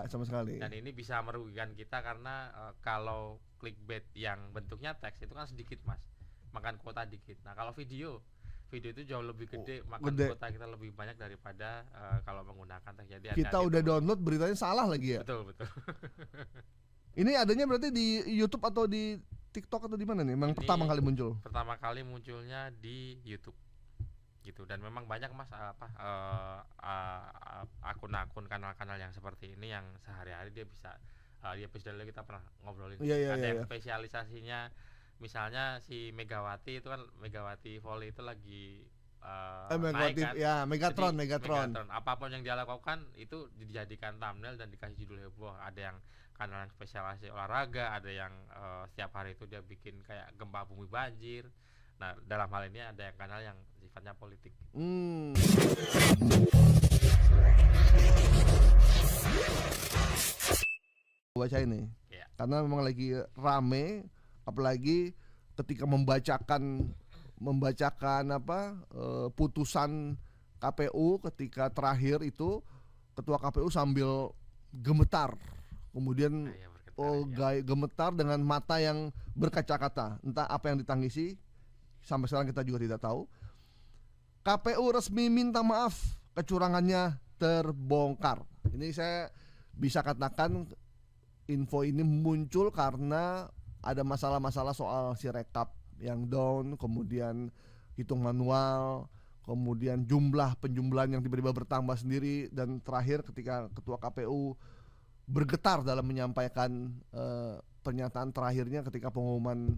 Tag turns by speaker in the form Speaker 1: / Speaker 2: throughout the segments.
Speaker 1: sama sekali.
Speaker 2: Dan ini bisa merugikan kita karena kalau clickbait yang bentuknya teks itu kan sedikit mas, makan kuota dikit. Nah kalau video itu jauh lebih gede, makan
Speaker 1: Gede.
Speaker 2: kuota kita lebih banyak daripada kalau menggunakan teks. Jadi
Speaker 1: Kita
Speaker 2: hati-hati
Speaker 1: udah
Speaker 2: teman-teman.
Speaker 1: download beritanya salah lagi ya.
Speaker 2: Betul betul.
Speaker 1: Ini adanya berarti di YouTube atau di TikTok atau di mana nih? Memang
Speaker 2: Ini
Speaker 1: pertama kali muncul.
Speaker 2: pertama kali munculnya di YouTube gitu, dan memang banyak mas akun-akun kanal-kanal yang seperti ini yang sehari-hari dia bisa di episode lalu kita pernah ngobrolin.
Speaker 1: Iya iya
Speaker 2: Ada
Speaker 1: iya.
Speaker 2: yang
Speaker 1: Iya.
Speaker 2: spesialisasinya, misalnya si Megawati itu kan, Megawati Volley itu lagi naik
Speaker 1: Megawati,
Speaker 2: kan.
Speaker 1: ya Megatron,
Speaker 2: Jadi
Speaker 1: Megatron.
Speaker 2: apapun yang dia lakukan itu dijadikan thumbnail dan dikasih judul heboh. Ada yang kanal yang spesialisasi olahraga, ada yang setiap hari itu dia bikin kayak gempa bumi banjir. Nah dalam hal ini ada yang kanal yang sifatnya politik.
Speaker 1: Hmm. Baca ini,
Speaker 2: Ya.
Speaker 1: karena memang lagi rame, apalagi ketika membacakan putusan KPU ketika terakhir itu, ketua KPU sambil gemetar, kemudian
Speaker 2: Nah, ya bergetar, ya.
Speaker 1: gemetar dengan mata yang berkaca-kaca, entah apa yang ditangisi sampai sekarang kita juga tidak tahu. KPU resmi minta maaf, kecurangannya terbongkar. Ini saya bisa katakan info ini muncul karena ada masalah-masalah soal sirekap yang down, kemudian hitung manual, kemudian jumlah penjumlahan yang tiba-tiba bertambah sendiri, dan terakhir ketika ketua KPU bergetar dalam menyampaikan pernyataan terakhirnya ketika pengumuman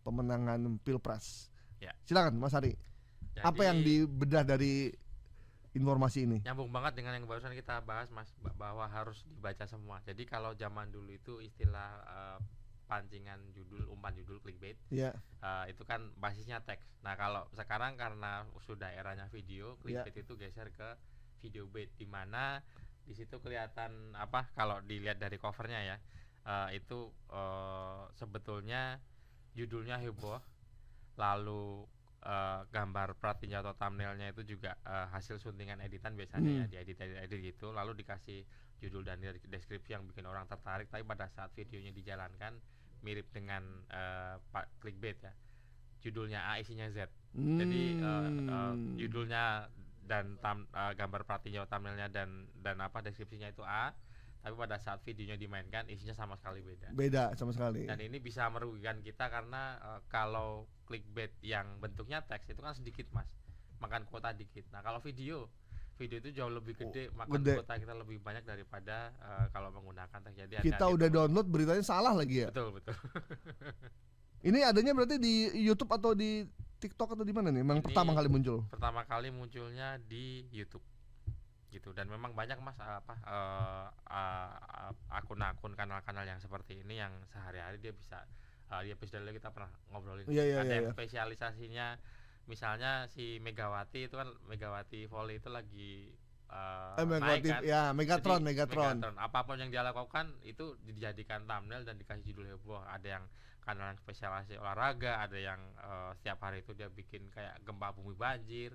Speaker 1: pemenangan Pilpres.
Speaker 2: Ya.
Speaker 1: Silakan Mas Ari.
Speaker 2: Jadi,
Speaker 1: apa yang dibedah dari informasi ini?
Speaker 2: nyambung banget dengan yang barusan kita bahas mas, bahwa harus dibaca semua. Jadi kalau zaman dulu itu istilah pancingan judul, umpan judul, clickbait,
Speaker 1: Ya.
Speaker 2: itu kan basisnya teks. Nah kalau sekarang karena sudah eranya video, clickbait itu geser ke video bait, di mana di situ kelihatan kalau dilihat dari covernya ya, itu sebetulnya judulnya heboh, lalu gambar pratinja atau thumbnailnya itu juga hasil suntingan editan biasanya ya, diedit gitu, lalu dikasih judul dan deskripsi yang bikin orang tertarik, tapi pada saat videonya dijalankan mirip dengan clickbait ya, judulnya A isinya Z. Jadi judulnya dan gambar pratinja atau thumbnailnya dan deskripsinya itu A, tapi pada saat videonya dimainkan isinya sama sekali
Speaker 1: Beda sama sekali.
Speaker 2: dan ini bisa merugikan kita karena kalau clickbait yang bentuknya teks itu kan sedikit mas, makan kuota dikit. Nah kalau video itu jauh lebih gede, makan kuota kita lebih banyak daripada kalau menggunakan teks. Jadi
Speaker 1: kita udah download beritanya salah lagi ya.
Speaker 2: Betul betul.
Speaker 1: Ini adanya berarti di YouTube atau di TikTok atau di mana nih? Memang pertama kali muncul.
Speaker 2: Pertama kali munculnya di YouTube gitu, dan memang banyak mas akun-akun kanal-kanal yang seperti ini yang sehari-hari dia bisa di episode lalu kita pernah ngobrolin. Ada yang spesialisasinya, misalnya si Megawati itu kan, Megawati Volley itu lagi naik kan.
Speaker 1: Ya Megatron,
Speaker 2: Jadi,
Speaker 1: Megatron.
Speaker 2: apapun yang dia lakukan itu dijadikan thumbnail dan dikasih judul heboh. Ada yang kanal yang spesialisasi olahraga, ada yang setiap hari itu dia bikin kayak gempa bumi banjir.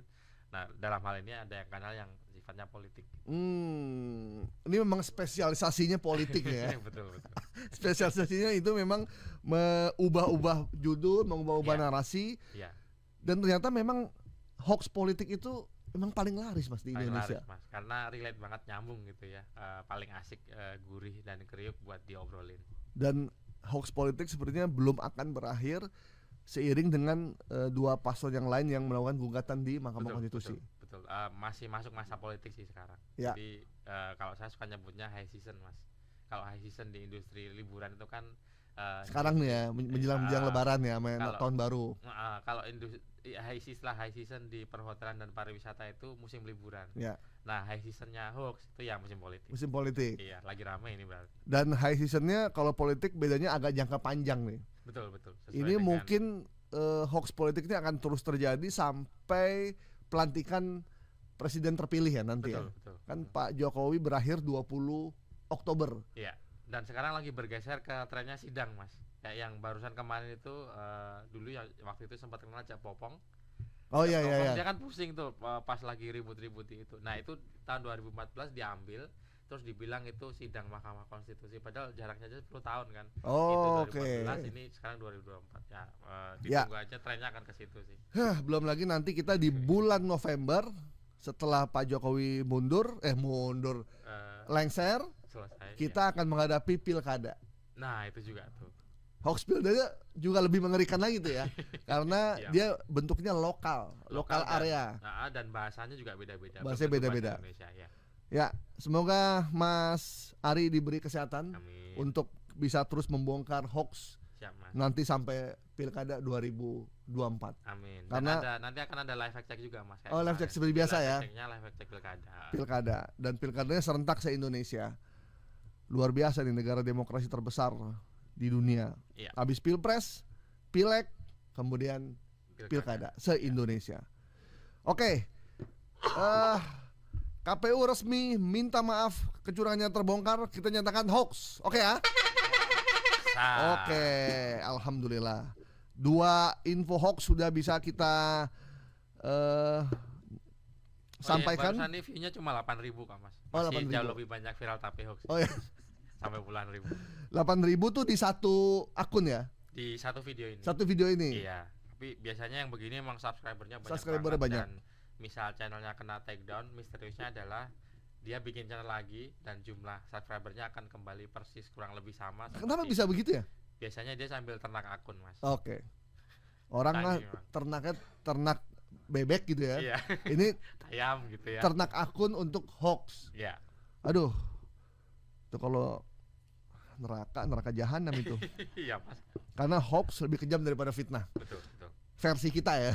Speaker 2: Nah dalam hal ini ada yang kanal yang sifatnya politik.
Speaker 1: Ini memang spesialisasinya politik ya.
Speaker 2: Betul betul.
Speaker 1: Spesialisasinya itu memang mengubah-ubah judul, mengubah-ubah narasi.
Speaker 2: Iya.
Speaker 1: Dan ternyata memang hoax politik itu memang paling laris mas di Indonesia.
Speaker 2: Laris, mas, karena relate banget, nyambung gitu ya, paling asik, gurih dan kriuk buat diobrolin.
Speaker 1: Dan hoax politik sepertinya belum akan berakhir seiring dengan dua paslon yang lain yang melakukan gugatan di Mahkamah Konstitusi.
Speaker 2: Betul. Masih masuk masa politik sih sekarang.
Speaker 1: Ya.
Speaker 2: Jadi kalau saya suka nyebutnya high season mas. Kalau high season di industri liburan itu kan
Speaker 1: sekarang nih ya, menjelang Lebaran ya, tahun baru.
Speaker 2: Kalau industri high season di perhotelan dan pariwisata itu musim liburan.
Speaker 1: Ya.
Speaker 2: Nah high seasonnya hoax itu ya musim politik.
Speaker 1: Musim politik.
Speaker 2: Iya, lagi ramai ini berarti.
Speaker 1: Dan high seasonnya kalau politik bedanya agak jangka panjang nih.
Speaker 2: Betul.
Speaker 1: Ini mungkin hoax politik ini akan terus terjadi sampai pelantikan presiden terpilih ya nanti.
Speaker 2: Betul.
Speaker 1: Kan Pak Jokowi berakhir 20 Oktober.
Speaker 2: Iya. Dan sekarang lagi bergeser ke trennya sidang mas. Kayak yang barusan kemarin itu dulu ya, waktu itu sempat kenal Cak Popong.
Speaker 1: Oh iya iya.
Speaker 2: Dia kan pusing tuh pas lagi ribut-ribut itu. Nah itu tahun 2014 diambil, terus dibilang itu sidang Mahkamah Konstitusi, padahal jaraknya aja 10 tahun kan.
Speaker 1: Oh,
Speaker 2: Itu
Speaker 1: oke.
Speaker 2: 2014, ini sekarang 2024 ya.
Speaker 1: Ya.
Speaker 2: Ditunggu aja trennya akan ke situ sih.
Speaker 1: Belum lagi nanti kita di bulan November setelah Pak Jokowi mundur, lengser,
Speaker 2: Selesai.
Speaker 1: kita akan menghadapi pilkada.
Speaker 2: Nah, itu juga tuh.
Speaker 1: Hoax pilkada juga lebih mengerikan lagi tuh ya, karena
Speaker 2: Iya.
Speaker 1: dia bentuknya lokal
Speaker 2: Lokal dan-
Speaker 1: area.
Speaker 2: Dan bahasanya juga beda-beda.
Speaker 1: Bahasanya
Speaker 2: Berbentuk
Speaker 1: beda-beda.
Speaker 2: bahasa Indonesia ya.
Speaker 1: Ya, semoga Mas Ari diberi kesehatan
Speaker 2: Amin.
Speaker 1: untuk bisa terus membongkar hoax
Speaker 2: Siap, Mas.
Speaker 1: nanti sampai pilkada 2024.
Speaker 2: Amin.
Speaker 1: Karena-
Speaker 2: Nanti akan ada live fact check juga, Mas. kayak
Speaker 1: Oh, live
Speaker 2: kemarin.
Speaker 1: check seperti biasa ya.
Speaker 2: Live fact checknya live fact check pilkada.
Speaker 1: Dan pilkadanya serentak se-Indonesia. Luar biasa nih, negara demokrasi terbesar di dunia.
Speaker 2: Iya.
Speaker 1: Habis pilpres, pileg, kemudian pilkada se-Indonesia. Oke. KPU resmi minta maaf kecurangannya terbongkar, kita nyatakan hoax. Oke ya?
Speaker 2: Sah.
Speaker 1: Oke, alhamdulillah. 2 info hoax sudah bisa kita sampaikan.
Speaker 2: Barusan ini view-nya cuma 8.000 kok, Mas.
Speaker 1: Oh,
Speaker 2: Masih
Speaker 1: 8.000.
Speaker 2: jauh lebih banyak viral tapi hoax.
Speaker 1: Oh ya,
Speaker 2: Sampai puluhan ribu
Speaker 1: 8.000 tuh di satu akun ya,
Speaker 2: di satu video ini.
Speaker 1: satu video ini.
Speaker 2: Iya. Tapi biasanya yang begini emang subscribernya banyak.
Speaker 1: Subscribernya
Speaker 2: banget.
Speaker 1: banyak.
Speaker 2: Dan misal channelnya kena take down, misteriusnya adalah dia bikin channel lagi dan jumlah subscribernya akan kembali persis kurang lebih sama.
Speaker 1: Kenapa
Speaker 2: seperti-
Speaker 1: bisa begitu ya?
Speaker 2: Biasanya dia sambil ternak akun, Mas.
Speaker 1: Oke. Orang mah
Speaker 2: Tanya, Bang.
Speaker 1: ternaknya ternak bebek gitu ya.
Speaker 2: Iya,
Speaker 1: Ini
Speaker 2: ayam gitu ya.
Speaker 1: ternak akun untuk hoax.
Speaker 2: Iya.
Speaker 1: Aduh. Itu kalau neraka jahanam itu.
Speaker 2: Iya, Mas.
Speaker 1: Karena hoax lebih kejam daripada fitnah.
Speaker 2: Betul, betul.
Speaker 1: Versi kita ya.